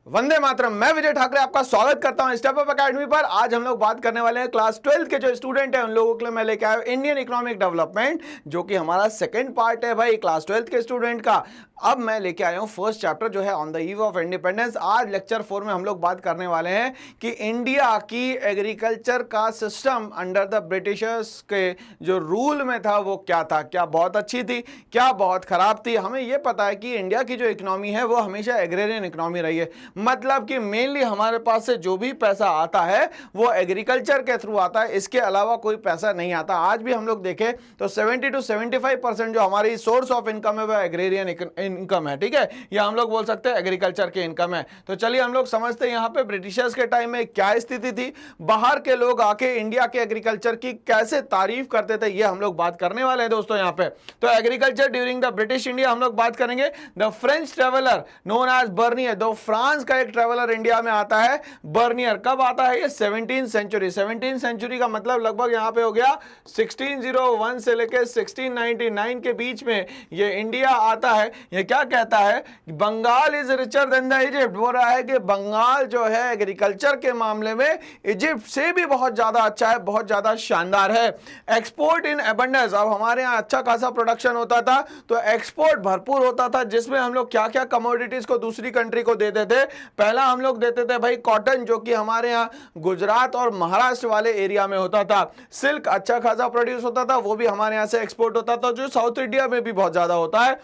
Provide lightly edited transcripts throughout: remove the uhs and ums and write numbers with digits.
वंदे मातरम। मैं विजय ठाकरे आपका स्वागत करता हूं स्टेप अप एकेडमी पर। आज हम लोग बात करने वाले हैं क्लास 12 के जो स्टूडेंट हैं उन लोगों के लिए मैं लेके आया इंडियन इकोनॉमिक डेवलपमेंट, जो कि हमारा सेकंड पार्ट है भाई क्लास 12 के स्टूडेंट का। अब मैं लेके आया हूं फर्स्ट चैप्टर जो है on the eve of independence. आज लेक्चर 4 में हम लोग बात करने वाले हैं कि इंडिया की एग्रीकल्चर का सिस्टम अंडर द ब्रिटिशर्स के जो रूल में था वो क्या था, क्या बहुत अच्छी थी, क्या बहुत खराब थी। हमें यह पता है कि इंडिया की जो इकोनॉमी है वो हमेशा एग्रेरियन इकोनॉमी रही है, मतलब कि मेनली हमारे पास से जो भी पैसा आता है वो एग्रीकल्चर के थ्रू आता है, इसके अलावा कोई पैसा नहीं आता। आज भी हम लोग देखें तो 70 to 75% जो हमारी सोर्स ऑफ इनकम है वो एग्रेरियन इनकम है, ठीक है, या हम लोग बोल सकते हैं एग्रीकल्चर की इनकम है। तो चलिए हम लोग समझते हैं यहाँ पे ब्रिटिशर्स के टाइम में क्या स्थिति थी, बाहर के लोग आके इंडिया के एग्रीकल्चर की कैसे तारीफ करते थे, ये हम लोग बात करने वाले हैं दोस्तों यहाँ पे। तो agriculture during the British India हम लोग बात करेंगे। The French traveller known as Bernier, दो फ्रांस का एक ट्रेवलर इंडिया में आता है, बर्नियर। कब आता है ये? 17th century. 17th सेंचुरी का मतलब लगभग यहाँ पे हो गया 1601 से लेके 1699 के बीच में ये इंडिया आता है। ये क्या कहता है? Bengal is richer than the Egypt. बोल रहा है कि बंगाल जो है एग्रीकल्चर के मामले में इजिप्ट से भी बहुत ज्यादा अच्छा है, बहुत ज्यादा शानदार है। एक्सपोर्ट इन एबंडेंस, अब हमारे यहाँ अच्छा खासा प्रोडक्शन होता था तो एक्सपोर्ट भरपूर होता था, जिसमें हम लोग क्या क्या कमोडिटीज को दूसरी कंट्री को देते थे। पहला हम लोग देते थे भाई कॉटन, जो कि हमारे यहाँ गुजरात और महाराष्ट्र वाले एरिया में होता था। सिल्क अच्छा खासा प्रोड्यूस होता था, वो भी हमारे यहाँ से एक्सपोर्ट होता था, जो साउथ इंडिया में भी बहुत ज्यादा होता है।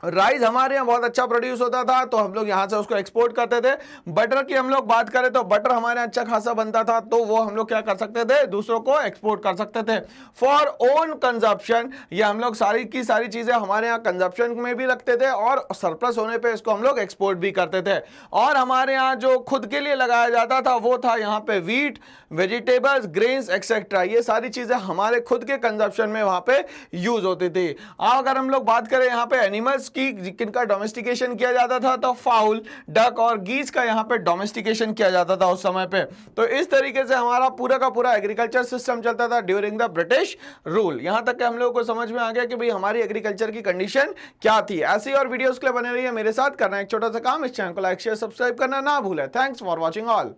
राइस हमारे यहाँ बहुत अच्छा प्रोड्यूस होता था तो हम लोग यहाँ से उसको एक्सपोर्ट करते थे। बटर की हम लोग बात करें तो बटर हमारे यहाँ अच्छा खासा बनता था, तो वो हम लोग क्या कर सकते थे? दूसरों को एक्सपोर्ट कर सकते थे। फॉर ओन कंजप्शन, ये हम लोग सारी की सारी चीजें हमारे यहाँ कंजप्शन में भी रखते थे और सरप्लस होने पे इसको हम लोग एक्सपोर्ट भी करते थे। और हमारे यहाँ जो खुद के लिए लगाया जाता था वो था यहाँ पे व्हीट, वेजिटेबल्स, ग्रेन्स एक्सेट्रा, ये सारी चीजें हमारे खुद के कंजप्शन में वहां पे यूज होती थी। अगर हम लोग बात करें यहाँ पे एनिमल्स की किनका डोमेस्टिकेशन किया जाता था, तो फाउल, डक और गीज का यहाँ पे डोमेस्टिकेशन किया जाता था उस समय पे। तो इस तरीके से हमारा पूरा का पूरा एग्रीकल्चर सिस्टम चलता था ड्यूरिंग द ब्रिटिश रूल। यहां तक कि हम लोगों को समझ में आ गया कि भाई हमारी एग्रीकल्चर की कंडीशन क्या थी। ऐसी और वीडियोस के लिए बने रहिए मेरे साथ। करना एक छोटा सा काम, इस चैनल को लाइक शेयर सब्सक्राइब करना ना भूलें। Thanks for watching all.